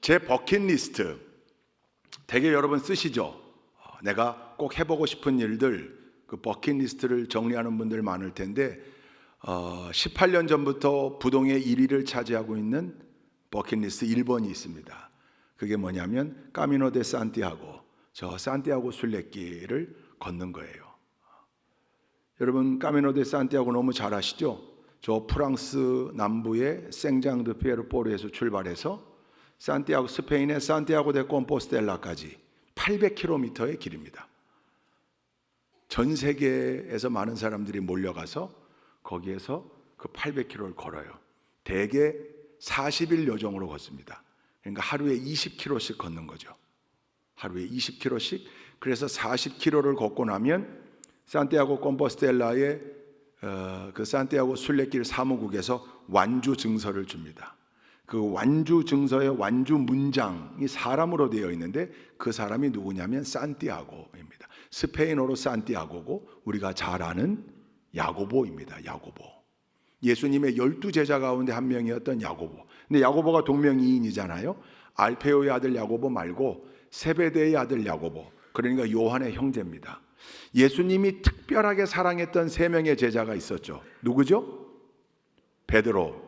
제 버킷리스트 되게 여러분 쓰시죠? 내가 꼭 해보고 싶은 일들, 그 버킷리스트를 정리하는 분들 많을 텐데 18년 전부터 부동의 1위를 차지하고 있는 버킷리스트 1번이 있습니다. 그게 뭐냐면 까미노 데 산티아고, 저 산티아고 순례길을 걷는 거예요. 여러분 까미노 데 산티아고 너무 잘 아시죠? 저 프랑스 남부의 생장 드 피에르포르에서 출발해서 산티아고, 스페인의 산티아고 데 콤포스텔라까지 800km의 길입니다. 전 세계에서 많은 사람들이 몰려가서 거기에서 그 800km를 걸어요. 대개 40일 여정으로 걷습니다. 그러니까 하루에 20km씩 걷는 거죠. 하루에 20km씩. 그래서 40km를 걷고 나면 산티아고 콤포스텔라의 그 산티아고 순례길 사무국에서 완주 증서를 줍니다. 그 완주 증서의 완주 문장이 사람으로 되어 있는데 그 사람이 누구냐면 산티아고입니다. 스페인어로 산티아고고 우리가 잘 아는 야고보입니다. 야고보. 예수님의 12제자 가운데 한 명이었던 야고보. 근데 야고보가 동명이인이잖아요. 알페오의 아들 야고보 말고 세베대의 아들 야고보. 그러니까 요한의 형제입니다. 예수님이 특별하게 사랑했던 세 명의 제자가 있었죠. 누구죠? 베드로,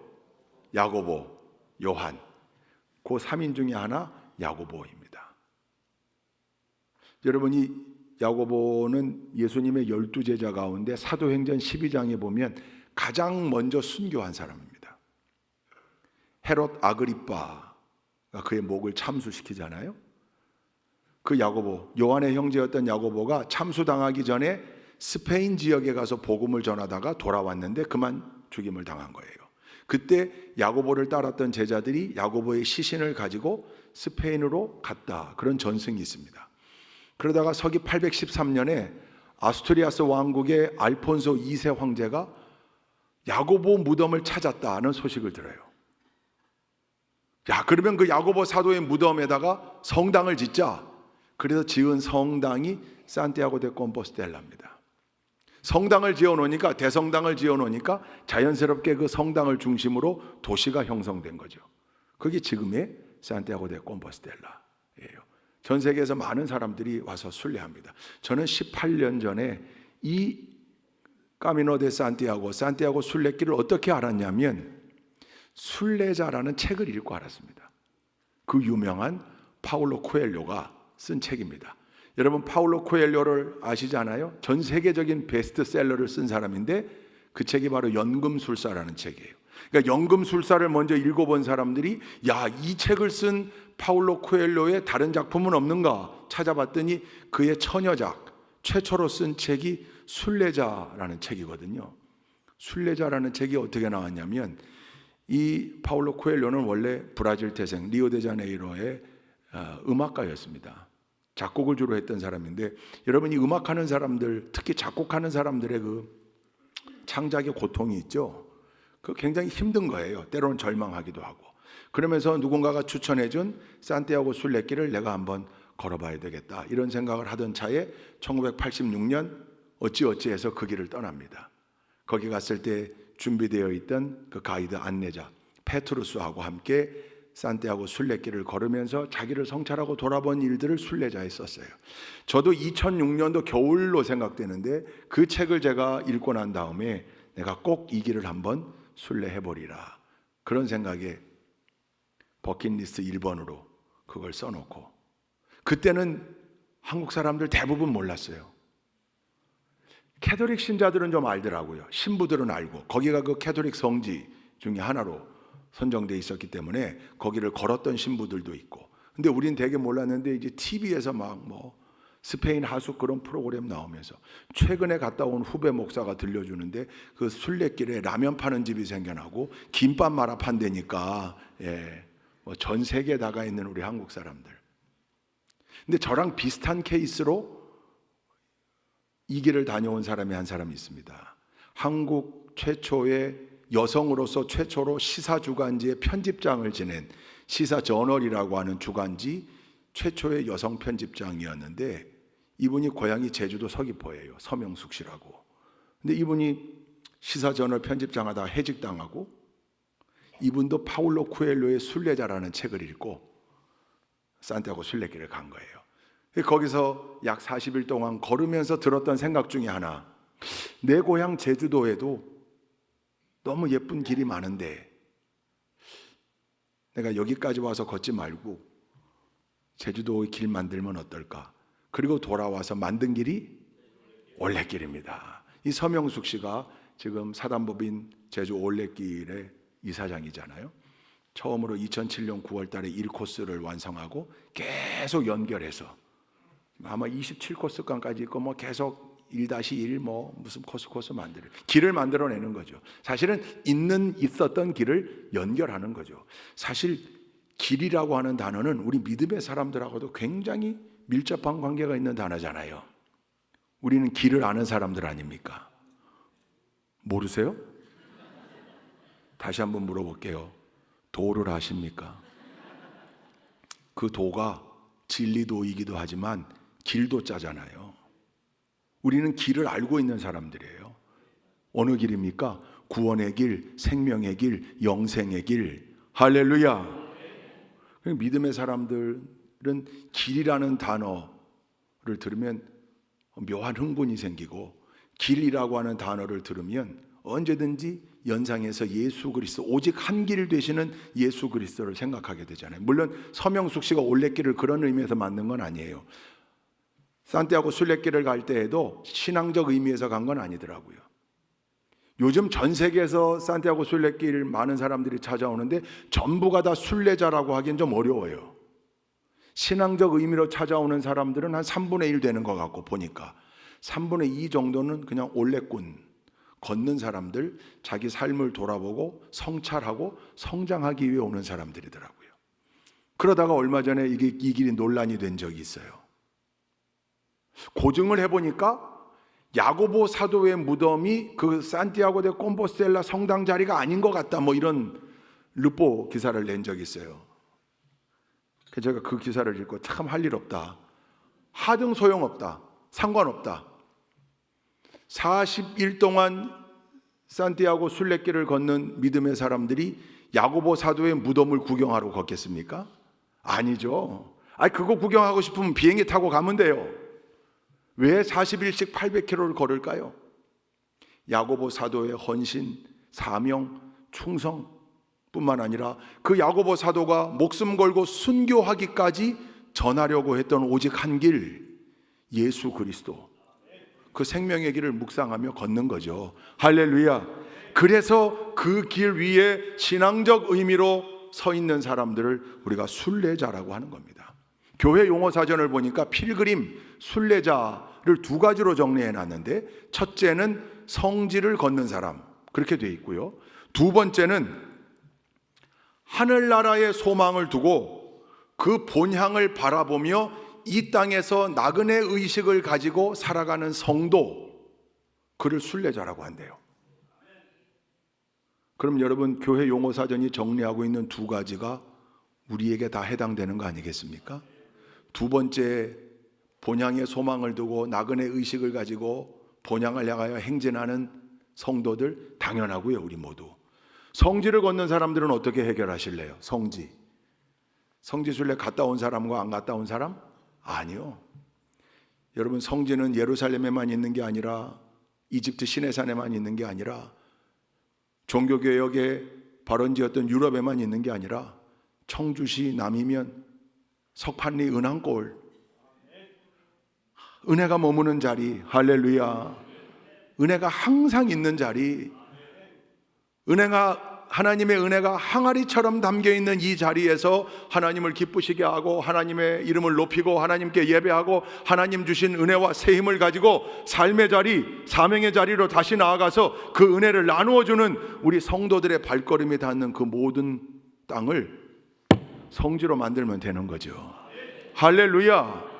야고보, 요한. 그 3인 중에 하나 야고보입니다. 여러분이 야고보는 예수님의 12제자 가운데 사도행전 12장에 보면 가장 먼저 순교한 사람입니다. 헤롯 아그리빠가 그의 목을 참수시키잖아요. 그 야고보, 요한의 형제였던 야고보가 참수당하기 전에 스페인 지역에 가서 복음을 전하다가 돌아왔는데 그만 죽임을 당한 거예요. 그때 야고보를 따랐던 제자들이 야고보의 시신을 가지고 스페인으로 갔다. 그런 전승이 있습니다. 그러다가 서기 813년에 아스투리아스 왕국의 알폰소 2세 황제가 야고보 무덤을 찾았다는 소식을 들어요. 야, 그러면 그 야고보 사도의 무덤에다가 성당을 짓자. 그래서 지은 성당이 산티아고 데 콤포스텔라입니다. 성당을 지어놓으니까, 대성당을 지어놓으니까 자연스럽게 그 성당을 중심으로 도시가 형성된 거죠. 그게 지금의 산티아고 데 콤포스텔라예요. 전 세계에서 많은 사람들이 와서 순례합니다. 저는 18년 전에 이 까미노 데 산티아고, 산티아고 순례길을 어떻게 알았냐면 순례자라는 책을 읽고 알았습니다. 그 유명한 파울로 코엘료가 쓴 책입니다. 여러분 파울로 코엘료를 아시잖아요. 전 세계적인 베스트셀러를 쓴 사람인데 그 책이 바로 연금술사라는 책이에요. 그러니까 연금술사를 먼저 읽어본 사람들이 야, 이 책을 쓴 파울로 코엘료의 다른 작품은 없는가 찾아봤더니 그의 처녀작, 최초로 쓴 책이 순례자라는 책이거든요. 순례자라는 책이 어떻게 나왔냐면 이 파울로 코엘료는 원래 브라질 태생 리오데자네이로의 음악가였습니다. 작곡을 주로 했던 사람인데 여러분이 음악하는 사람들, 특히 작곡하는 사람들의 그 창작의 고통이 있죠. 그 굉장히 힘든 거예요. 때로는 절망하기도 하고. 그러면서 누군가가 추천해준 산티아고 순례길을 내가 한번 걸어봐야 되겠다 이런 생각을 하던 차에 1986년 어찌어찌해서 그 길을 떠납니다. 거기 갔을 때 준비되어 있던 그 가이드 안내자 페트루스하고 함께 산티아고 순례길을 걸으면서 자기를 성찰하고 돌아본 일들을 순례자에 썼어요. 저도 2006년도 겨울로 생각되는데 그 책을 제가 읽고 난 다음에 내가 꼭 이 길을 한번 순례해보리라 그런 생각에 버킷리스트 1번으로 그걸 써놓고 그때는 한국 사람들 대부분 몰랐어요. 캐톨릭 신자들은 좀 알더라고요. 신부들은 알고 거기가 그 캐톨릭 성지 중에 하나로 선정되어 있었기 때문에 거기를 걸었던 신부들도 있고 근데 우린 되게 몰랐는데 이제 TV에서 막 뭐 스페인 하숙 그런 프로그램 나오면서 최근에 갔다 온 후배 목사가 들려주는데 그 순례길에 라면 파는 집이 생겨나고 김밥 말아 판다니까 뭐 전 세계에 나가 있는 우리 한국 사람들. 근데 저랑 비슷한 케이스로 이 길을 다녀온 사람이 한 사람이 있습니다. 한국 최초의 여성으로서 최초로 시사주간지의 편집장을 지낸 시사저널이라고 하는 주간지 최초의 여성 편집장이었는데 이분이 고향이 제주도 서귀포예요. 서명숙 씨라고. 근데 이분이 시사저널 편집장하다가 해직당하고 이분도 파울로 코엘료의 순례자라는 책을 읽고 산티아고 순례길을 간 거예요. 거기서 약 40일 동안 걸으면서 들었던 생각 중에 하나, 내 고향 제주도에도 너무 예쁜 길이 많은데 내가 여기까지 와서 걷지 말고 제주도의 길 만들면 어떨까? 그리고 돌아와서 만든 길이 올레길입니다. 이 서명숙 씨가 지금 사단법인 제주 올레길의 이사장이잖아요. 처음으로 2007년 9월 달에 1코스를 완성하고 계속 연결해서 아마 27코스까지 있고 뭐 계속 1-1 뭐 무슨 코스 만들어 길을 만들어내는 거죠. 사실은 있었던 길을 연결하는 거죠. 사실 길이라고 하는 단어는 우리 믿음의 사람들하고도 굉장히 밀접한 관계가 있는 단어잖아요. 우리는 길을 아는 사람들 아닙니까? 모르세요? 다시 한번 물어볼게요. 도를 아십니까? 그 도가 진리도이기도 하지만 길도 짜잖아요. 우리는 길을 알고 있는 사람들이에요. 어느 길입니까? 구원의 길, 생명의 길, 영생의 길. 할렐루야. 믿음의 사람들은 길이라는 단어를 들으면 묘한 흥분이 생기고, 길이라고 하는 단어를 들으면 언제든지 연상해서 예수 그리스도, 오직 한 길 되시는 예수 그리스도를 생각하게 되잖아요. 물론 서명숙 씨가 올레길을 그런 의미에서 만든 건 아니에요. 산티아고 순례길을 갈 때에도 신앙적 의미에서 간 건 아니더라고요. 요즘 전 세계에서 산티아고 순례길 많은 사람들이 찾아오는데 전부가 다 순례자라고 하기엔 좀 어려워요. 신앙적 의미로 찾아오는 사람들은 한 3분의 1 되는 것 같고, 보니까 3분의 2 정도는 그냥 올레꾼, 걷는 사람들, 자기 삶을 돌아보고 성찰하고 성장하기 위해 오는 사람들이더라고요. 그러다가 얼마 전에 이 길이 논란이 된 적이 있어요. 고증을 해보니까 야고보 사도의 무덤이 그 산티아고 데 콤포스텔라 성당 자리가 아닌 것 같다, 뭐 이런 르포 기사를 낸 적이 있어요. 그래서 제가 그 기사를 읽고 참 할 일 없다, 하등 소용없다, 상관없다. 40일 동안 산티아고 순례길을 걷는 믿음의 사람들이 야고보 사도의 무덤을 구경하러 걷겠습니까? 아니죠. 그거 구경하고 싶으면 비행기 타고 가면 돼요. 왜 40일씩 800km를 걸을까요? 야고보 사도의 헌신, 사명, 충성뿐만 아니라 그 야고보 사도가 목숨 걸고 순교하기까지 전하려고 했던 오직 한 길, 예수 그리스도, 그 생명의 길을 묵상하며 걷는 거죠. 할렐루야. 그래서 그 길 위에 신앙적 의미로 서 있는 사람들을 우리가 순례자라고 하는 겁니다. 교회 용어 사전을 보니까 필그림, 순례자를 두 가지로 정리해 놨는데, 첫째는 성지를 걷는 사람, 그렇게 되어 있고요. 두 번째는 하늘나라의 소망을 두고 그 본향을 바라보며 이 땅에서 나그네 의식을 가지고 살아가는 성도, 그를 순례자라고 한대요. 그럼 여러분, 교회 용어 사전이 정리하고 있는 두 가지가 우리에게 다 해당되는 거 아니겠습니까? 두 번째, 본향의 소망을 두고 나그네 의식을 가지고 본향을 향하여 행진하는 성도들, 당연하고요. 우리 모두. 성지를 걷는 사람들은 어떻게 해결하실래요? 성지 순례 갔다 온 사람과 안 갔다 온 사람? 아니요. 여러분, 성지는 예루살렘에만 있는 게 아니라, 이집트 시내산에만 있는 게 아니라, 종교개혁의 발원지였던 유럽에만 있는 게 아니라, 청주시 남이면 석판리 은항골, 은혜가 머무는 자리, 할렐루야. 은혜가 항상 있는 자리, 하나님의 은혜가 항아리처럼 담겨있는 이 자리에서 하나님을 기쁘시게 하고 하나님의 이름을 높이고 하나님께 예배하고 하나님 주신 은혜와 새 힘을 가지고 삶의 자리, 사명의 자리로 다시 나아가서 그 은혜를 나누어주는 우리 성도들의 발걸음이 닿는 그 모든 땅을 성지로 만들면 되는 거죠. 할렐루야.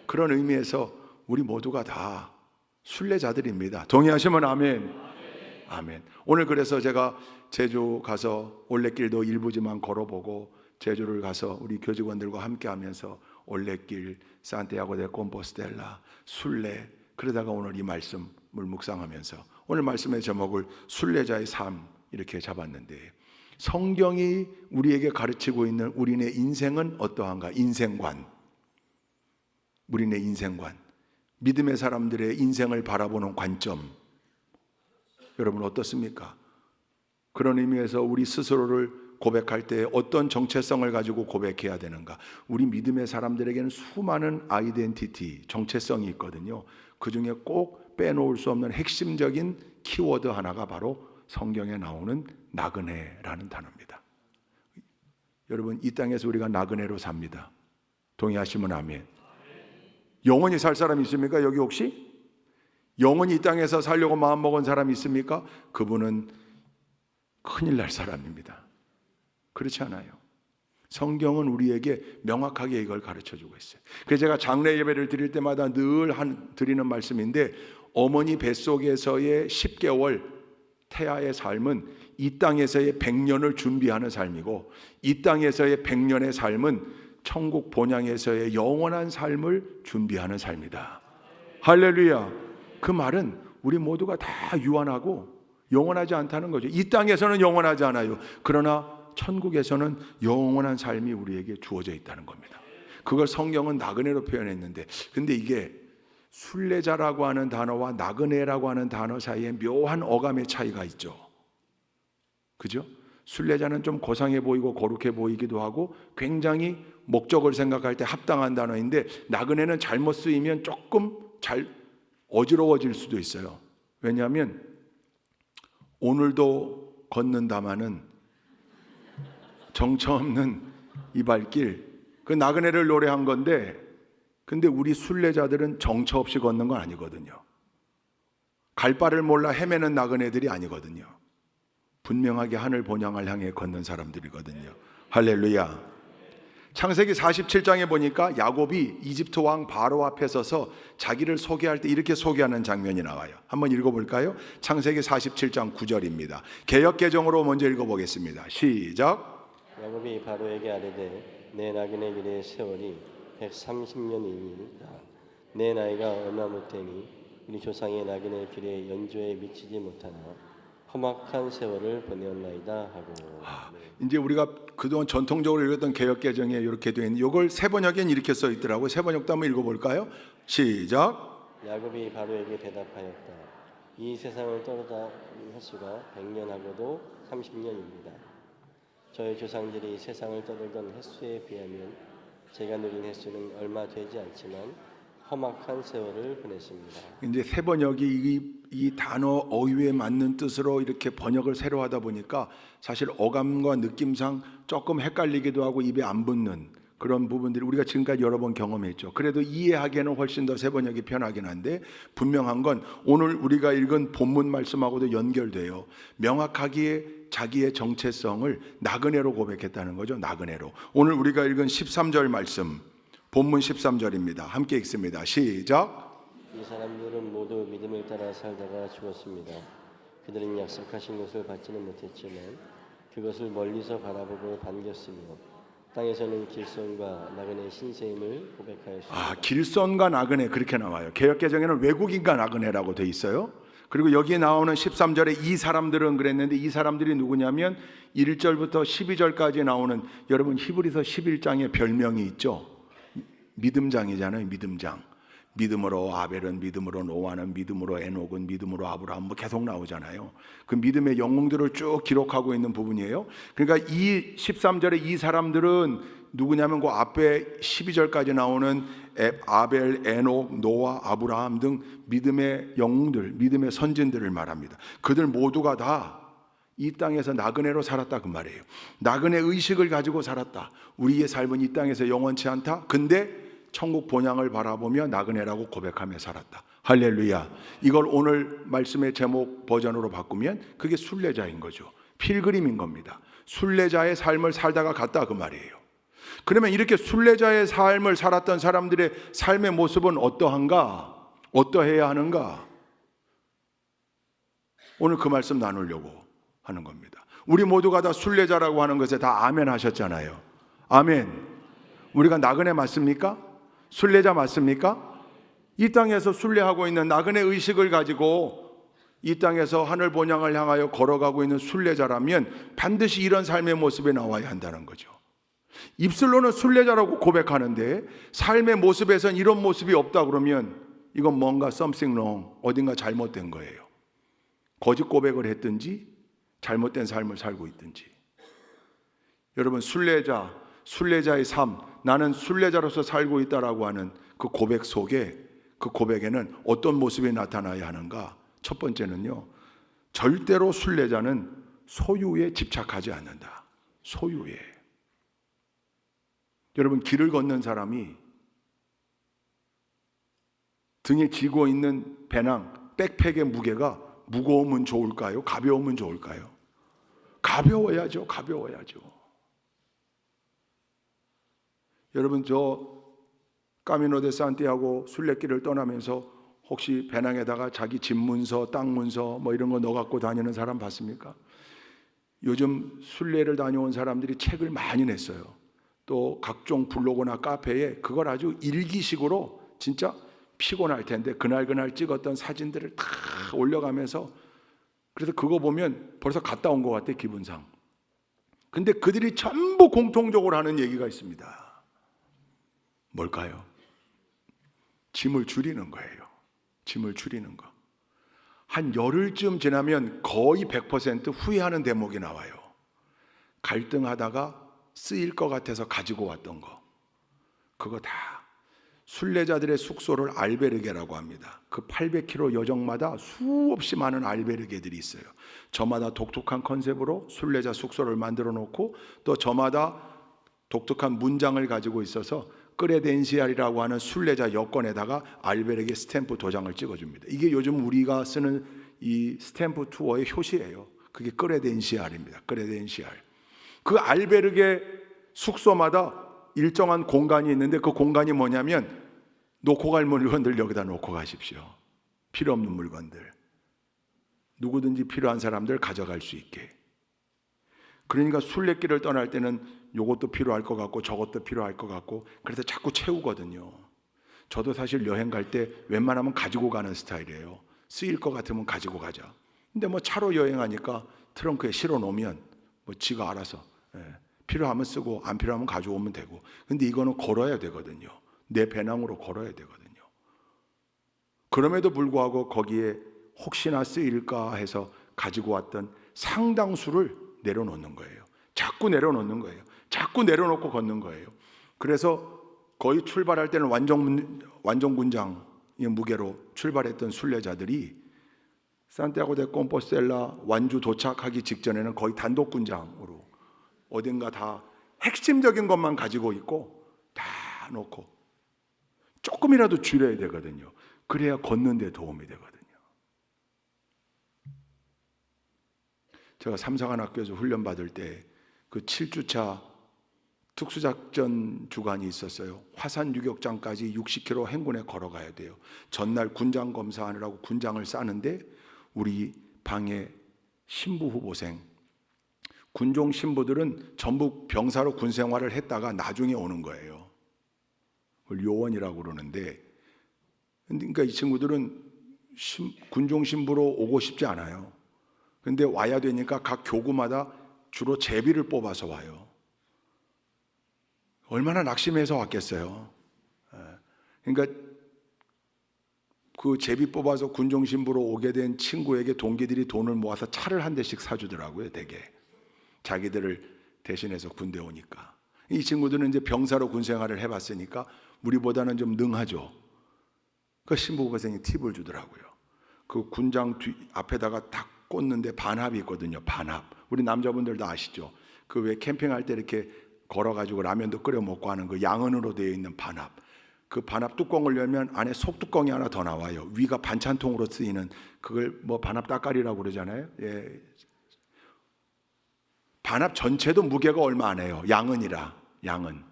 그런 의미에서 우리 모두가 다 순례자들입니다. 동의하시면 아멘. 아멘. 오늘 그래서 제가 제주 가서 올레길도 일부지만 걸어보고, 제주를 가서 우리 교직원들과 함께 하면서 올레길, 산티아고 데 콤포스텔라, 순례, 그러다가 오늘 이 말씀을 묵상하면서 오늘 말씀의 제목을 순례자의 삶 이렇게 잡았는데, 성경이 우리에게 가르치고 있는 우리네 인생은 어떠한가? 인생관. 우리네 인생관. 믿음의 사람들의 인생을 바라보는 관점. 여러분 어떻습니까? 그런 의미에서 우리 스스로를 고백할 때 어떤 정체성을 가지고 고백해야 되는가? 우리 믿음의 사람들에게는 수많은 아이덴티티, 정체성이 있거든요. 그 중에 꼭 빼놓을 수 없는 핵심적인 키워드 하나가 바로 성경에 나오는 나그네라는 단어입니다. 여러분 이 땅에서 우리가 나그네로 삽니다. 동의하시면 아멘. 영원히 살 사람 있습니까? 여기 혹시? 영원히 이 땅에서 살려고 마음먹은 사람 있습니까? 그분은 큰일 날 사람입니다. 그렇지 않아요. 성경은 우리에게 명확하게 이걸 가르쳐주고 있어요. 그래서 제가 장례 예배를 드릴 때마다 늘 드리는 말씀인데, 어머니 뱃속에서의 10개월 태아의 삶은 이 땅에서의 100년을 준비하는 삶이고, 이 땅에서의 100년의 삶은 천국 본향에서의 영원한 삶을 준비하는 삶이다. 할렐루야. 그 말은 우리 모두가 다 유한하고 영원하지 않다는 거죠. 이 땅에서는 영원하지 않아요. 그러나 천국에서는 영원한 삶이 우리에게 주어져 있다는 겁니다. 그걸 성경은 나그네로 표현했는데, 근데 이게 순례자라고 하는 단어와 나그네라고 하는 단어 사이에 묘한 어감의 차이가 있죠. 그죠? 순례자는 좀 고상해 보이고 거룩해 보이기도 하고 굉장히 목적을 생각할 때 합당한 단어인데, 나그네는 잘못 쓰이면 조금 어지러워질 수도 있어요. 왜냐하면 오늘도 걷는다마는 정처 없는 이 발길, 그 나그네를 노래한 건데, 근데 우리 순례자들은 정처 없이 걷는 건 아니거든요. 갈 바를 몰라 헤매는 나그네들이 아니거든요. 분명하게 하늘 본향을 향해 걷는 사람들이거든요. 할렐루야. 창세기 47장에 보니까 야곱이 이집트 왕 바로 앞에 서서 자기를 소개할 때 이렇게 소개하는 장면이 나와요. 한번 읽어볼까요? 창세기 47장 9절입니다. 개역개정으로 먼저 읽어보겠습니다. 시작. 야곱이 바로에게 아뢰되 내 나그네 길의 세월이 130년이니이다. 내 나이가 얼마 못되니 우리 조상의 나그네 길의 연조에 미치지 못하나 험악한 세월을 보내었나이다 하고. 이제 우리가 그동안 전통적으로 읽었던 개역개정에 이렇게 되어 있는, 이걸 세번역엔 이렇게 써 있더라고요. 세번역도 한번 읽어볼까요? 시작. 야곱이 바로에게 대답하였다. 이 세상을 떠나다 횟수가 100년하고도 30년입니다. 저희 조상들이 세상을 떠돌던 횟수에 비하면 제가 누린 횟수는 얼마 되지 않지만 험악한 세월을 보냈습니다. 이제 세번역이 이 단어 어휘에 맞는 뜻으로 이렇게 번역을 새로 하다 보니까 사실 어감과 느낌상 조금 헷갈리기도 하고 입에 안 붙는 그런 부분들이 우리가 지금까지 여러 번 경험했죠. 그래도 이해하기에는 훨씬 더 세번역이 편하긴 한데, 분명한 건 오늘 우리가 읽은 본문 말씀하고도 연결돼요. 명확하게 자기의 정체성을 나그네로 고백했다는 거죠. 나그네로. 오늘 우리가 읽은 13절 말씀, 본문 13절입니다. 함께 읽습니다. 시작. 이 사람들은 모두 믿음을 따라 살다가 죽었습니다. 그들은 약속하신 것을 받지는 못했지만 그것을 멀리서 바라보고 반겼으며 땅에서는 길손과 나그네 신세임을 고백하였습니다. 길손과 나그네 그렇게 나와요. 개역개정에는 외국인과 나그네라고 돼 있어요. 그리고 여기에 나오는 13절에 이 사람들은 그랬는데, 이 사람들이 누구냐면 1절부터 12절까지 나오는, 여러분 히브리서 11장에 별명이 있죠. 믿음장이잖아요. 믿음장. 믿음으로 아벨은, 믿음으로 노아는, 믿음으로 에녹은, 믿음으로 아브라함, 뭐 계속 나오잖아요. 그 믿음의 영웅들을 쭉 기록하고 있는 부분이에요. 그러니까 이 13절에 이 사람들은 누구냐면 그 앞에 12절까지 나오는 아벨, 에녹, 노아, 아브라함 등 믿음의 영웅들, 믿음의 선진들을 말합니다. 그들 모두가 다 이 땅에서 나그네로 살았다 그 말이에요. 나그네 의식을 가지고 살았다. 우리의 삶은 이 땅에서 영원치 않다. 근데 천국 본향을 바라보며 나그네라고 고백하며 살았다. 할렐루야. 이걸 오늘 말씀의 제목 버전으로 바꾸면 그게 순례자인 거죠. 필그림인 겁니다. 순례자의 삶을 살다가 갔다 그 말이에요. 그러면 이렇게 순례자의 삶을 살았던 사람들의 삶의 모습은 어떠한가? 어떠해야 하는가? 오늘 그 말씀 나누려고 하는 겁니다. 우리 모두가 다 순례자라고 하는 것에 다 아멘 하셨잖아요. 아멘. 우리가 나그네 맞습니까? 순례자 맞습니까? 이 땅에서 순례하고 있는 나그네 의식을 가지고 이 땅에서 하늘 본향을 향하여 걸어가고 있는 순례자라면 반드시 이런 삶의 모습에 나와야 한다는 거죠. 입술로는 순례자라고 고백하는데 삶의 모습에선 이런 모습이 없다 그러면 이건 뭔가 something wrong, 어딘가 잘못된 거예요. 거짓 고백을 했든지 잘못된 삶을 살고 있든지. 여러분, 순례자의 삶, 나는 순례자로서 살고 있다라고 하는 그 고백 속에, 그 고백에는 어떤 모습이 나타나야 하는가? 첫 번째는요, 절대로 순례자는 소유에 집착하지 않는다. 소유에. 여러분, 길을 걷는 사람이 등에 지고 있는 배낭, 백팩의 무게가 무거우면 좋을까요? 가벼우면 좋을까요? 가벼워야죠. 가벼워야죠. 여러분, 저 까미노 데 산티아고 순례길을 떠나면서 혹시 배낭에다가 자기 집 문서, 땅 문서 뭐 이런 거 넣어 갖고 다니는 사람 봤습니까? 요즘 순례를 다녀온 사람들이 책을 많이 냈어요. 또 각종 블로그나 카페에 그걸 아주 일기식으로, 진짜 피곤할 텐데 그날 찍었던 사진들을 다 올려가면서, 그래서 그거 보면 벌써 갔다 온 것 같아, 기분상. 근데 그들이 전부 공통적으로 하는 얘기가 있습니다. 뭘까요? 짐을 줄이는 거예요. 짐을 줄이는 거. 한 열흘쯤 지나면 거의 100% 후회하는 대목이 나와요. 갈등하다가 쓰일 것 같아서 가지고 왔던 거, 그거 다. 순례자들의 숙소를 알베르게라고 합니다. 그 800km 여정마다 수없이 많은 알베르게들이 있어요. 저마다 독특한 컨셉으로 순례자 숙소를 만들어 놓고, 또 저마다 독특한 문장을 가지고 있어서 크레덴시알이라고 하는 순례자 여권에다가 알베르게 스탬프 도장을 찍어줍니다. 이게 요즘 우리가 쓰는 이 스탬프 투어의 효시예요. 그게 크레덴시알입니다. 크레덴시알. 그 알베르게 숙소마다 일정한 공간이 있는데, 그 공간이 뭐냐면 놓고 갈 물건들 여기다 놓고 가십시오. 필요 없는 물건들, 누구든지 필요한 사람들 가져갈 수 있게. 그러니까 순례길을 떠날 때는 이것도 필요할 것 같고 저것도 필요할 것 같고, 그래서 자꾸 채우거든요. 저도 사실 여행 갈 때 웬만하면 가지고 가는 스타일이에요. 쓰일 것 같으면 가지고 가자. 근데 뭐 차로 여행하니까 트렁크에 실어 놓으면 뭐 지가 알아서, 필요하면 쓰고 안 필요하면 가져오면 되고. 근데 이거는 걸어야 되거든요. 내 배낭으로 걸어야 되거든요. 그럼에도 불구하고 거기에 혹시나 쓰일까 해서 가지고 왔던 상당수를 내려놓는 거예요. 자꾸 내려놓는 거예요. 자꾸 내려놓고 걷는 거예요. 그래서 거의 출발할 때는 완전군장의 무게로 출발했던 순례자들이 산티아고 데 콤포스텔라 완주 도착하기 직전에는 거의 단독군장으로 어딘가 다 핵심적인 것만 가지고 있고 다 놓고, 조금이라도 줄여야 되거든요. 그래야 걷는 데 도움이 되거든요. 제가 삼사관학교에서 훈련 받을 때 그 7주차 특수작전 주간이 있었어요. 화산 유격장까지 60km 행군에 걸어가야 돼요. 전날 군장 검사하느라고 군장을 싸는데 우리 방에 신부 후보생, 군종 신부들은 전부 병사로 군 생활을 했다가 나중에 오는 거예요. 요원이라고 그러는데, 그러니까 이 친구들은 군종 신부로 오고 싶지 않아요. 근데 와야 되니까 각 교구마다 주로 제비를 뽑아서 와요. 얼마나 낙심해서 왔겠어요. 그러니까 그 제비 뽑아서 군종 신부로 오게 된 친구에게 동기들이 돈을 모아서 차를 한 대씩 사주더라고요. 대개 자기들을 대신해서 군대 오니까. 이 친구들은 이제 병사로 군 생활을 해봤으니까 우리보다는 좀 능하죠. 그 신부 후보생이 팁을 주더라고요. 그 군장 뒤 앞에다가 딱 꽂는데 반합이 있거든요. 반합. 우리 남자분들도 아시죠? 그 왜 캠핑할 때 이렇게 걸어가지고 라면도 끓여 먹고 하는 그 양은으로 되어 있는 반합. 그 반합 뚜껑을 열면 안에 속뚜껑이 하나 더 나와요. 위가 반찬통으로 쓰이는, 그걸 뭐 반합 따까리라고 그러잖아요. 예. 반합 전체도 무게가 얼마 안 해요. 양은이라, 양은.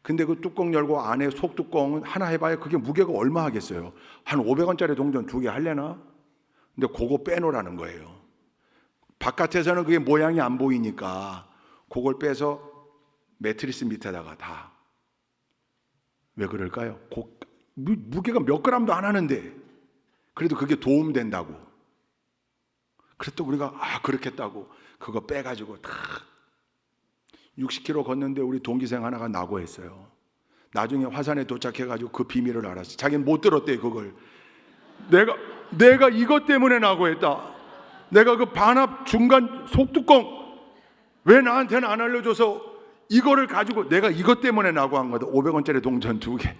근데 그 뚜껑 열고 안에 속뚜껑은 하나 해봐야 그게 무게가 얼마 하겠어요. 한 500원짜리 동전 2개 할래나? 근데 그거 빼놓으라는 거예요. 바깥에서는 그게 모양이 안 보이니까 그걸 빼서 매트리스 밑에다가 다. 왜 그럴까요? 무게가 몇 그램도 안 하는데 그래도 그게 도움된다고. 그랬더니 우리가 그렇겠다고 그거 빼가지고 다 60km 걷는데 우리 동기생 하나가 낙오했어요. 나중에 화산에 도착해가지고 그 비밀을 알았어요. 자기는 못 들었대 그걸. 내가 이것 때문에 낙오했다. 내가 그 반합 중간 속뚜껑 왜 나한테는 안 알려줘서 이거를 가지고 내가 이것 때문에 낙오한 거다. 500원짜리 동전 2개.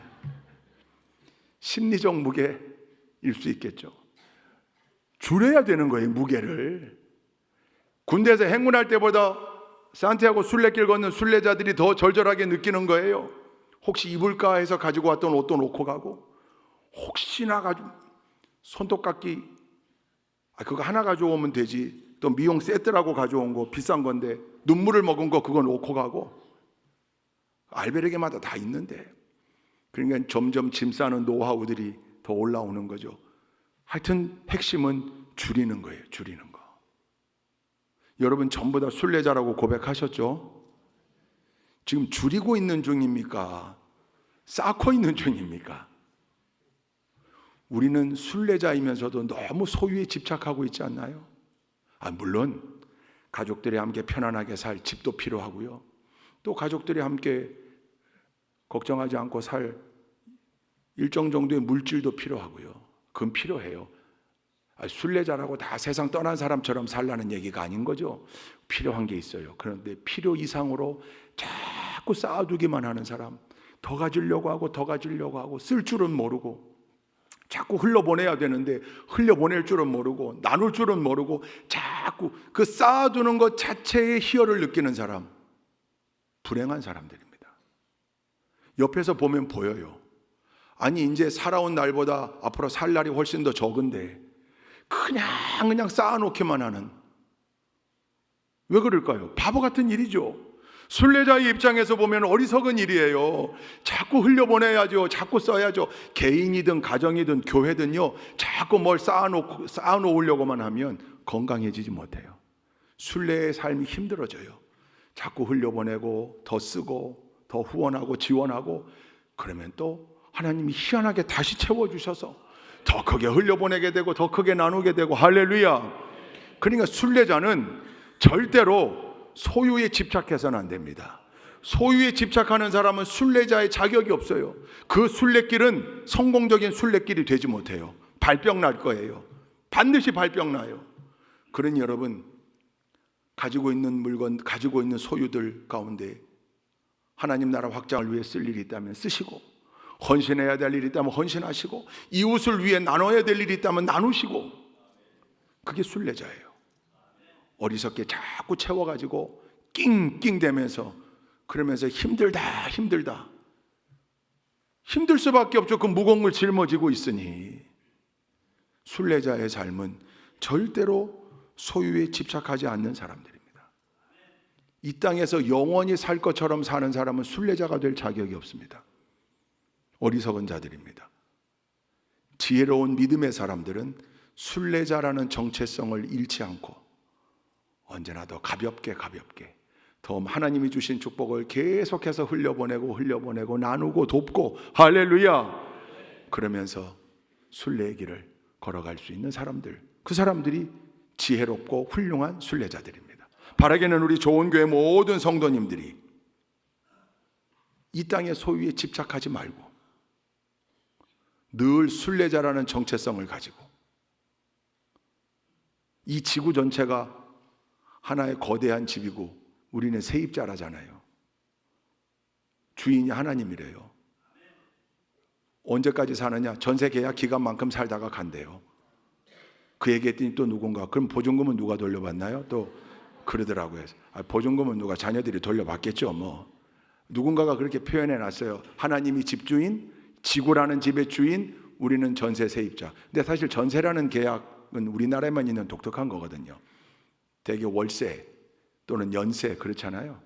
심리적 무게일 수 있겠죠. 줄여야 되는 거예요, 무게를. 군대에서 행군할 때보다 산티아고 순례길 걷는 순례자들이 더 절절하게 느끼는 거예요. 혹시 입을까 해서 가지고 왔던 옷도 놓고 가고, 혹시나 가지고 손톱깎이 그거 하나 가져오면 되지, 또 미용 세트라고 가져온 거 비싼 건데 눈물을 먹은 거 그거 놓고 가고, 알베르게마다 다 있는데. 그러니까 점점 짐 싸는 노하우들이 더 올라오는 거죠. 하여튼 핵심은 줄이는 거예요. 줄이는 거. 여러분 전부 다 순례자라고 고백하셨죠? 지금 줄이고 있는 중입니까? 쌓고 있는 중입니까? 우리는 순례자이면서도 너무 소유에 집착하고 있지 않나요? 물론 가족들이 함께 편안하게 살 집도 필요하고요. 또 가족들이 함께 걱정하지 않고 살 일정 정도의 물질도 필요하고요. 그건 필요해요. 순례자라고 다 세상 떠난 사람처럼 살라는 얘기가 아닌 거죠. 필요한 게 있어요. 그런데 필요 이상으로 자꾸 쌓아두기만 하는 사람, 더 가지려고 하고 더 가지려고 하고 쓸 줄은 모르고 자꾸 흘려보내야 되는데 흘려보낼 줄은 모르고 나눌 줄은 모르고 자꾸 그 쌓아두는 것 자체의 희열을 느끼는 사람, 불행한 사람들입니다. 옆에서 보면 보여요. 아니 이제 살아온 날보다 앞으로 살 날이 훨씬 더 적은데 그냥 쌓아놓기만 하는, 왜 그럴까요? 바보 같은 일이죠. 순례자의 입장에서 보면 어리석은 일이에요. 자꾸 흘려보내야죠. 자꾸 써야죠. 개인이든 가정이든 교회든요, 자꾸 뭘 쌓아놓으려고만 하면 건강해지지 못해요. 순례의 삶이 힘들어져요. 자꾸 흘려보내고 더 쓰고 더 후원하고 지원하고, 그러면 또 하나님이 희한하게 다시 채워주셔서 더 크게 흘려보내게 되고 더 크게 나누게 되고, 할렐루야. 그러니까 순례자는 절대로 소유에 집착해서는 안 됩니다. 소유에 집착하는 사람은 순례자의 자격이 없어요. 그 순례길은 성공적인 순례길이 되지 못해요. 발병 날 거예요. 반드시 발병 나요. 그러니 여러분, 가지고 있는 물건, 가지고 있는 소유들 가운데 하나님 나라 확장을 위해 쓸 일이 있다면 쓰시고, 헌신해야 될 일이 있다면 헌신하시고, 이웃을 위해 나눠야 될 일이 있다면 나누시고, 그게 순례자예요. 어리석게 자꾸 채워가지고 낑낑대면서, 그러면서 힘들다 힘들 수밖에 없죠. 그 무거운 걸 짊어지고 있으니. 순례자의 삶은 절대로 소유에 집착하지 않는 사람들입니다. 이 땅에서 영원히 살 것처럼 사는 사람은 순례자가 될 자격이 없습니다. 어리석은 자들입니다. 지혜로운 믿음의 사람들은 순례자라는 정체성을 잃지 않고 언제나 더 가볍게 더 하나님이 주신 축복을 계속해서 흘려보내고 나누고 돕고, 할렐루야. 그러면서 순례의 길을 걸어갈 수 있는 사람들, 그 사람들이 지혜롭고 훌륭한 순례자들입니다. 바라기는 우리 좋은 교회 모든 성도님들이 이 땅의 소유에 집착하지 말고 늘 순례자라는 정체성을 가지고, 이 지구 전체가 하나의 거대한 집이고 우리는 세입자라잖아요. 주인이 하나님이래요. 언제까지 사느냐? 전세 계약 기간만큼 살다가 간대요. 그 얘기했더니 또 누군가, 그럼 보증금은 누가 돌려받나요? 또 그러더라고요. 보증금은 누가, 자녀들이 돌려받겠죠. 누군가가 그렇게 표현해 놨어요. 하나님이 집주인, 지구라는 집의 주인, 우리는 전세 세입자. 근데 사실 전세라는 계약은 우리나라에만 있는 독특한 거거든요. 대개 월세 또는 연세, 그렇잖아요.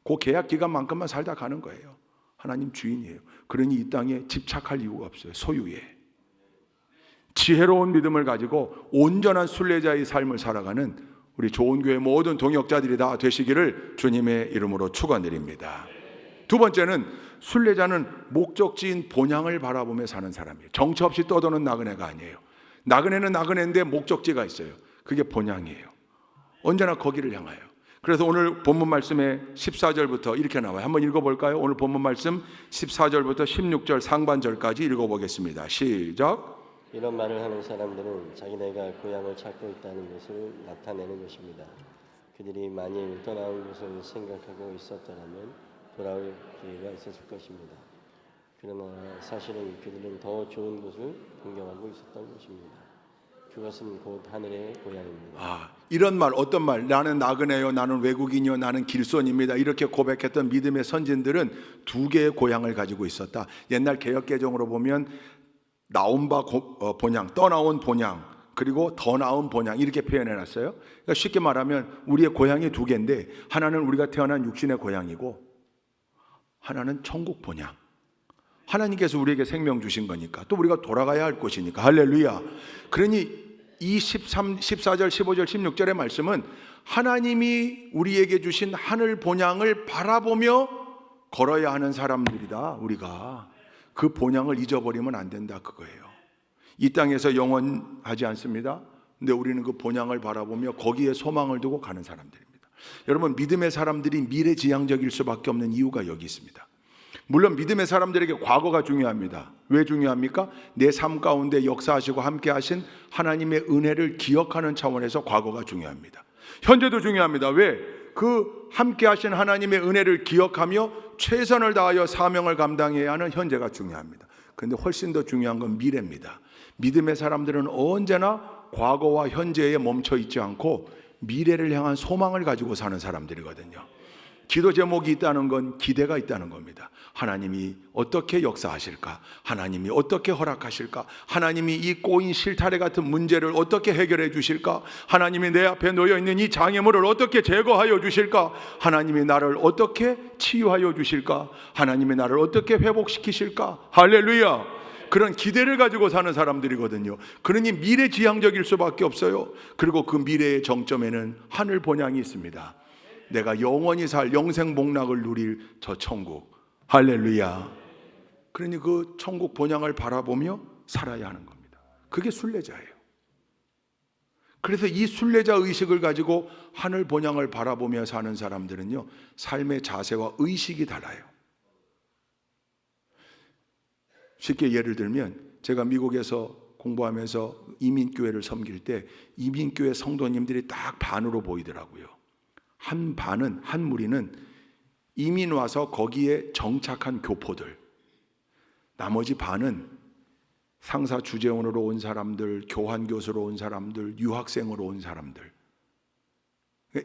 그 계약 기간만큼만 살다 가는 거예요. 하나님 주인이에요. 그러니 이 땅에 집착할 이유가 없어요. 소유에. 지혜로운 믿음을 가지고 온전한 순례자의 삶을 살아가는 우리 좋은 교회 모든 동역자들이 다 되시기를 주님의 이름으로 축원드립니다. 두 번째는, 순례자는 목적지인 본향을 바라보며 사는 사람이에요. 정처 없이 떠도는 나그네가 아니에요. 나그네는 나그네인데 목적지가 있어요. 그게 본향이에요. 언제나 거기를 향하여. 그래서 오늘 본문 말씀에 14절부터 이렇게 나와요. 한번 읽어볼까요? 오늘 본문 말씀 14절부터 16절 상반절까지 읽어보겠습니다. 시작. 이런 말을 하는 사람들은 자기네가 고향을 찾고 있다는 것을 나타내는 것입니다. 그들이 만일 떠나온 곳을 생각하고 있었더라면 돌아올 기회가 있었을 것입니다. 그러나 사실은 그들은 더 좋은 곳을 동경하고 있었던 것입니다. 그것은 곧 하늘의 고향입니다. 이런 말, 어떤 말? 나는 나그네요, 나는 외국인이요, 나는 길손입니다. 이렇게 고백했던 믿음의 선진들은 두 개의 고향을 가지고 있었다. 옛날 개역개정으로 보면 나온 바 본향, 떠나온 본향, 그리고 더 나은 본향 이렇게 표현해놨어요. 그러니까 쉽게 말하면 우리의 고향이 두 개인데 하나는 우리가 태어난 육신의 고향이고 하나는 천국 본향. 하나님께서 우리에게 생명 주신 거니까 또 우리가 돌아가야 할 곳이니까. 할렐루야. 그러니 이 14절, 15절, 16절의 말씀은 하나님이 우리에게 주신 하늘 본향을 바라보며 걸어야 하는 사람들이다. 우리가 그 본향을 잊어버리면 안 된다, 그거예요. 이 땅에서 영원하지 않습니다. 근데 우리는 그 본향을 바라보며 거기에 소망을 두고 가는 사람들입니다. 여러분, 믿음의 사람들이 미래지향적일 수밖에 없는 이유가 여기 있습니다. 물론 믿음의 사람들에게 과거가 중요합니다. 왜 중요합니까? 내 삶 가운데 역사하시고 함께 하신 하나님의 은혜를 기억하는 차원에서 과거가 중요합니다. 현재도 중요합니다. 왜? 그 함께 하신 하나님의 은혜를 기억하며 최선을 다하여 사명을 감당해야 하는 현재가 중요합니다. 그런데 훨씬 더 중요한 건 미래입니다. 믿음의 사람들은 언제나 과거와 현재에 멈춰 있지 않고 미래를 향한 소망을 가지고 사는 사람들이거든요. 기도 제목이 있다는 건 기대가 있다는 겁니다. 하나님이 어떻게 역사하실까? 하나님이 어떻게 허락하실까? 하나님이 이 꼬인 실타래 같은 문제를 어떻게 해결해 주실까? 하나님이 내 앞에 놓여 있는 이 장애물을 어떻게 제거하여 주실까? 하나님이 나를 어떻게 치유하여 주실까? 하나님이 나를 어떻게 회복시키실까? 할렐루야! 그런 기대를 가지고 사는 사람들이거든요. 그러니 미래지향적일 수밖에 없어요. 그리고 그 미래의 정점에는 하늘 본향이 있습니다. 내가 영원히 살 영생복락을 누릴 저 천국. 할렐루야. 그러니 그 천국 본향을 바라보며 살아야 하는 겁니다. 그게 순례자예요. 그래서 이 순례자 의식을 가지고 하늘 본향을 바라보며 사는 사람들은요, 삶의 자세와 의식이 달라요. 쉽게 예를 들면 제가 미국에서 공부하면서 이민교회를 섬길 때 이민교회 성도님들이 딱 반으로 보이더라고요. 한 반은, 한 무리는 이민 와서 거기에 정착한 교포들, 나머지 반은 상사 주재원으로 온 사람들, 교환교수로 온 사람들, 유학생으로 온 사람들,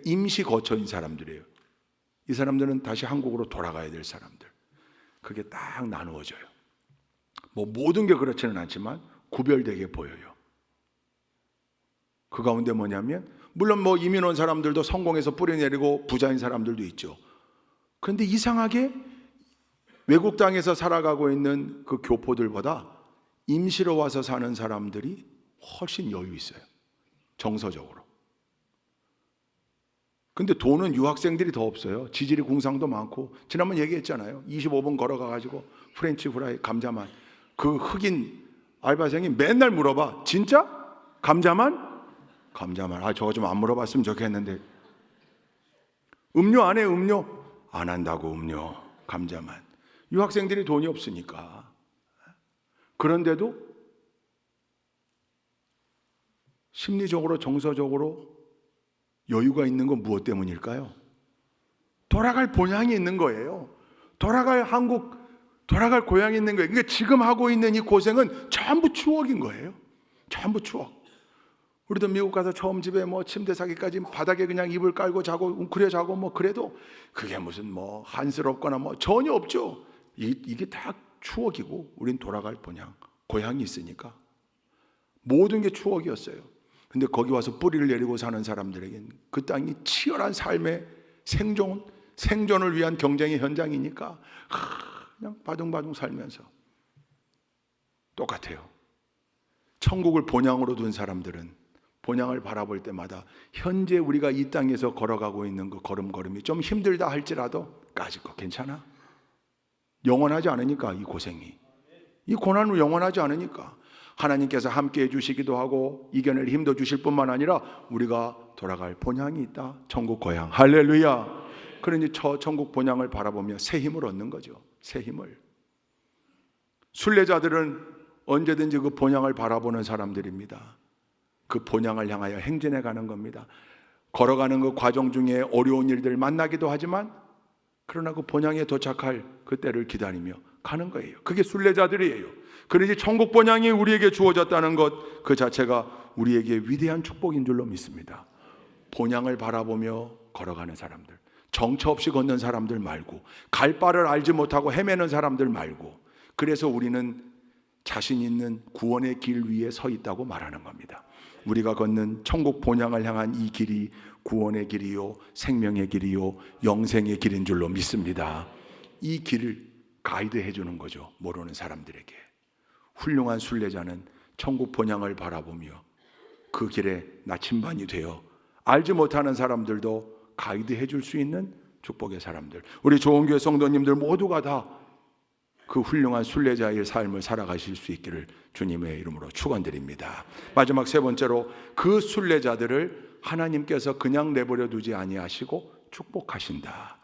임시 거처인 사람들이에요. 이 사람들은 다시 한국으로 돌아가야 될 사람들. 그게 딱 나누어져요. 뭐 모든 게 그렇지는 않지만 구별되게 보여요. 그 가운데 뭐냐면, 물론 뭐 이민 온 사람들도 성공해서 뿌리내리고 부자인 사람들도 있죠. 그런데 이상하게 외국 땅에서 살아가고 있는 그 교포들보다 임시로 와서 사는 사람들이 훨씬 여유 있어요. 정서적으로. 근데 돈은 유학생들이 더 없어요. 지질이 궁상도 많고, 지난번 얘기했잖아요. 25분 걸어가가지고 프렌치 프라이 감자만. 그 흑인 알바생이 맨날 물어봐. 진짜? 감자만? 감자만. 저거 좀 안 물어봤으면 좋겠는데. 음료 안 해? 음료? 안 한다고. 음료. 감자만. 유학생들이 돈이 없으니까. 그런데도 심리적으로 정서적으로 여유가 있는 건 무엇 때문일까요? 돌아갈 본향이 있는 거예요. 돌아갈 한국, 돌아갈 고향이 있는 거예요. 그러니까 지금 하고 있는 이 고생은 전부 추억인 거예요. 전부 추억. 우리도 미국 가서 처음 집에 뭐 침대 사기까지 바닥에 그냥 이불 깔고 자고 웅크려 자고 뭐 그래도 그게 무슨 뭐 한스럽거나 뭐 전혀 없죠. 이게 다 추억이고, 우린 돌아갈 본향, 고향이 있으니까 모든 게 추억이었어요. 근데 거기 와서 뿌리를 내리고 사는 사람들에겐 그 땅이 치열한 삶의 생존을 위한 경쟁의 현장이니까 그냥 바둥바둥 살면서 똑같아요. 천국을 본향으로 둔 사람들은 본향을 바라볼 때마다 현재 우리가 이 땅에서 걸어가고 있는 그 걸음걸음이 좀 힘들다 할지라도 까짓 거 괜찮아. 영원하지 않으니까 이 고생이, 이 고난은 영원하지 않으니까 하나님께서 함께 해주시기도 하고 이겨낼 힘도 주실 뿐만 아니라 우리가 돌아갈 본향이 있다. 천국 고향. 할렐루야. 그러니 저 천국 본향을 바라보며 새 힘을 얻는 거죠. 새 힘을. 순례자들은 언제든지 그 본향을 바라보는 사람들입니다. 그 본향을 향하여 행진해 가는 겁니다. 걸어가는 그 과정 중에 어려운 일들을 만나기도 하지만 그러나 그 본향에 도착할 그때를 기다리며 가는 거예요. 그게 순례자들이에요. 그러니 천국 본향이 우리에게 주어졌다는 것 그 자체가 우리에게 위대한 축복인 줄로 믿습니다. 본향을 바라보며 걸어가는 사람들, 정처 없이 걷는 사람들 말고, 갈 바를 알지 못하고 헤매는 사람들 말고, 그래서 우리는 자신 있는 구원의 길 위에 서 있다고 말하는 겁니다. 우리가 걷는 천국 본향을 향한 이 길이 구원의 길이요, 생명의 길이요, 영생의 길인 줄로 믿습니다. 이 길을 가이드해 주는 거죠. 모르는 사람들에게. 훌륭한 순례자는 천국 본향을 바라보며 그 길에 나침반이 되어 알지 못하는 사람들도 가이드해 줄 수 있는 축복의 사람들. 우리 좋은교회 성도님들 모두가 다 그 훌륭한 순례자의 삶을 살아가실 수 있기를 주님의 이름으로 축원드립니다. 마지막 세 번째로 그 순례자들을 하나님께서 그냥 내버려 두지 아니하시고 축복하신다.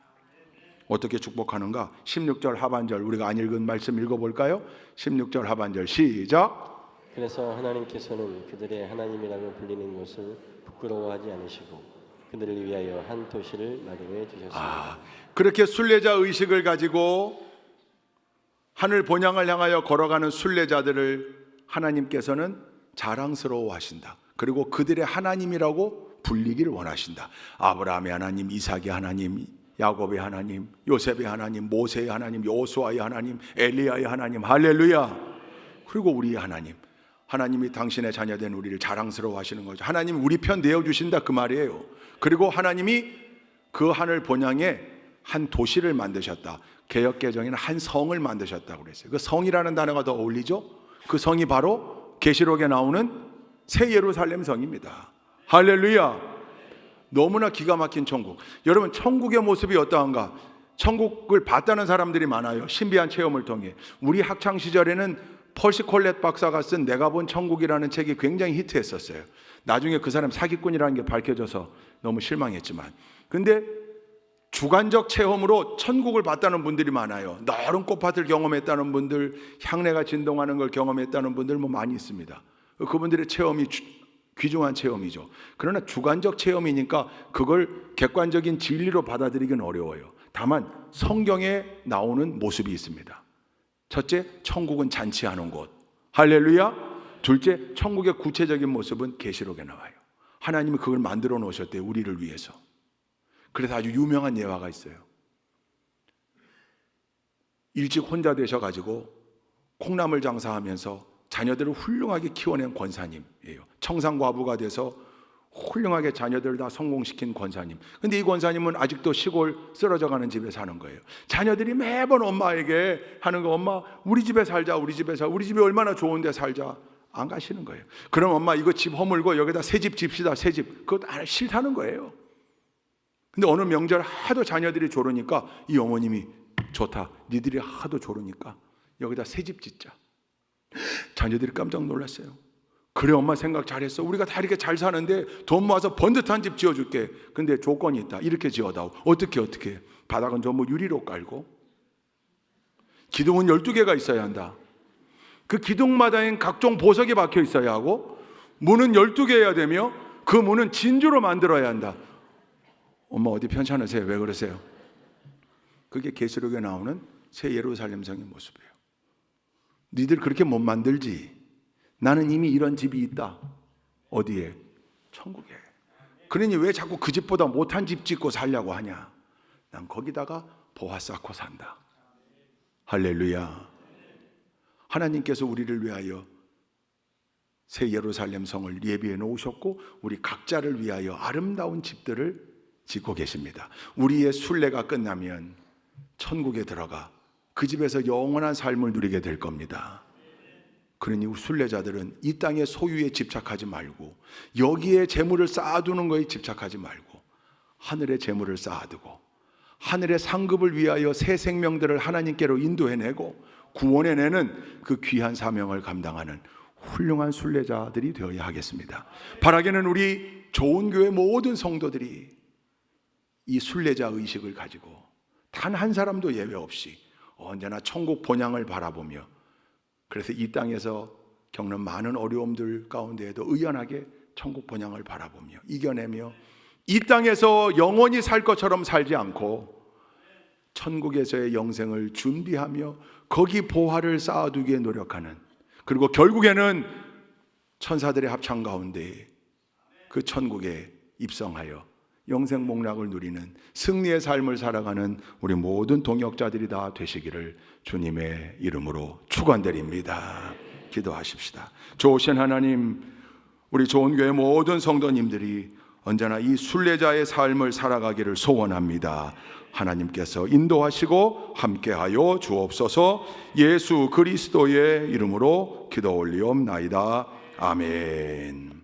어떻게 축복하는가? 16절 하반절 우리가 안 읽은 말씀 읽어볼까요? 16절 하반절 시작. 그래서 하나님께서는 그들의 하나님이라고 불리는 것을 부끄러워하지 않으시고 그들을 위하여 한 도시를 마련해 주셨습니다. 그렇게 순례자 의식을 가지고 하늘 본향을 향하여 걸어가는 순례자들을 하나님께서는 자랑스러워 하신다. 그리고 그들의 하나님이라고 불리기를 원하신다. 아브라함의 하나님, 이삭의 하나님, 야곱의 하나님, 요셉의 하나님, 모세의 하나님, 여호수아의 하나님, 엘리야의 하나님. 할렐루야. 그리고 우리의 하나님, 하나님이 당신의 자녀된 우리를 자랑스러워 하시는 거죠. 하나님 우리 편 내어주신다 그 말이에요. 그리고 하나님이 그 하늘 본향에 한 도시를 만드셨다. 개역개정에는 한 성을 만드셨다고 그랬어요. 그 성이라는 단어가 더 어울리죠? 그 성이 바로 계시록에 나오는 새 예루살렘 성입니다. 할렐루야. 너무나 기가 막힌 천국. 여러분 천국의 모습이 어떠한가? 천국을 봤다는 사람들이 많아요. 신비한 체험을 통해. 우리 학창시절에는 펄시 콜렛 박사가 쓴 내가 본 천국이라는 책이 굉장히 히트했었어요. 나중에 그 사람 사기꾼이라는 게 밝혀져서 너무 실망했지만, 근데 주관적 체험으로 천국을 봤다는 분들이 많아요. 넓은 꽃밭을 경험했다는 분들, 향내가 진동하는 걸 경험했다는 분들 뭐 많이 있습니다. 그분들의 체험이 귀중한 체험이죠. 그러나 주관적 체험이니까 그걸 객관적인 진리로 받아들이기는 어려워요. 다만 성경에 나오는 모습이 있습니다. 첫째, 천국은 잔치하는 곳. 할렐루야. 둘째, 천국의 구체적인 모습은 계시록에 나와요. 하나님이 그걸 만들어 놓으셨대요. 우리를 위해서. 그래서 아주 유명한 예화가 있어요. 일찍 혼자 되셔가지고 콩나물 장사하면서 자녀들을 훌륭하게 키워낸 권사님이에요. 청산과부가 돼서 훌륭하게 자녀들 다 성공시킨 권사님. 근데 이 권사님은 아직도 시골 쓰러져가는 집에 사는 거예요. 자녀들이 매번 엄마에게 하는 거, 엄마 우리 집에 살자, 우리 집에 살자, 우리 집이 얼마나 좋은데 살자. 안 가시는 거예요. 그럼 엄마 이거 집 허물고 여기다 새 집 집시다, 새 집. 그것 싫다는 거예요. 근데 어느 명절 하도 자녀들이 조르니까 이 어머님이 좋다, 니들이 하도 조르니까 여기다 새 집 짓자. 자녀들이 깜짝 놀랐어요. 그래 엄마 생각 잘했어. 우리가 다 이렇게 잘 사는데 돈 모아서 번듯한 집 지어줄게. 근데 조건이 있다. 이렇게 지어다오. 어떻게 바닥은 전부 유리로 깔고 기둥은 12개가 있어야 한다. 그 기둥마다엔 각종 보석이 박혀 있어야 하고 문은 12개여야 되며 그 문은 진주로 만들어야 한다. 엄마 어디 편찮으세요? 왜 그러세요? 그게 계시록에 나오는 새 예루살렘 성의 모습이에요. 니들 그렇게 못 만들지. 나는 이미 이런 집이 있다. 어디에? 천국에. 그러니 왜 자꾸 그 집보다 못한 집 짓고 살려고 하냐? 난 거기다가 보화 쌓고 산다. 할렐루야. 하나님께서 우리를 위하여 새 예루살렘 성을 예비해 놓으셨고 우리 각자를 위하여 아름다운 집들을 짓고 계십니다. 우리의 순례가 끝나면 천국에 들어가 그 집에서 영원한 삶을 누리게 될 겁니다. 그러니 우리 순례자들은 이 땅의 소유에 집착하지 말고 여기에 재물을 쌓아두는 거에 집착하지 말고 하늘의 재물을 쌓아두고 하늘의 상급을 위하여 새 생명들을 하나님께로 인도해내고 구원해내는 그 귀한 사명을 감당하는 훌륭한 순례자들이 되어야 하겠습니다. 바라기는 우리 좋은 교회 모든 성도들이 이 순례자 의식을 가지고 단 한 사람도 예외 없이 언제나 천국 본향을 바라보며, 그래서 이 땅에서 겪는 많은 어려움들 가운데에도 의연하게 천국 본향을 바라보며 이겨내며 이 땅에서 영원히 살 것처럼 살지 않고 천국에서의 영생을 준비하며 거기 보화를 쌓아두기에 노력하는, 그리고 결국에는 천사들의 합창 가운데 그 천국에 입성하여 영생 목락을 누리는 승리의 삶을 살아가는 우리 모든 동역자들이 다 되시기를 주님의 이름으로 축원드립니다. 기도하십시다. 좋으신 하나님, 우리 좋은 교회 모든 성도님들이 언제나 이 순례자의 삶을 살아가기를 소원합니다. 하나님께서 인도하시고 함께하여 주옵소서. 예수 그리스도의 이름으로 기도 올리옵나이다. 아멘.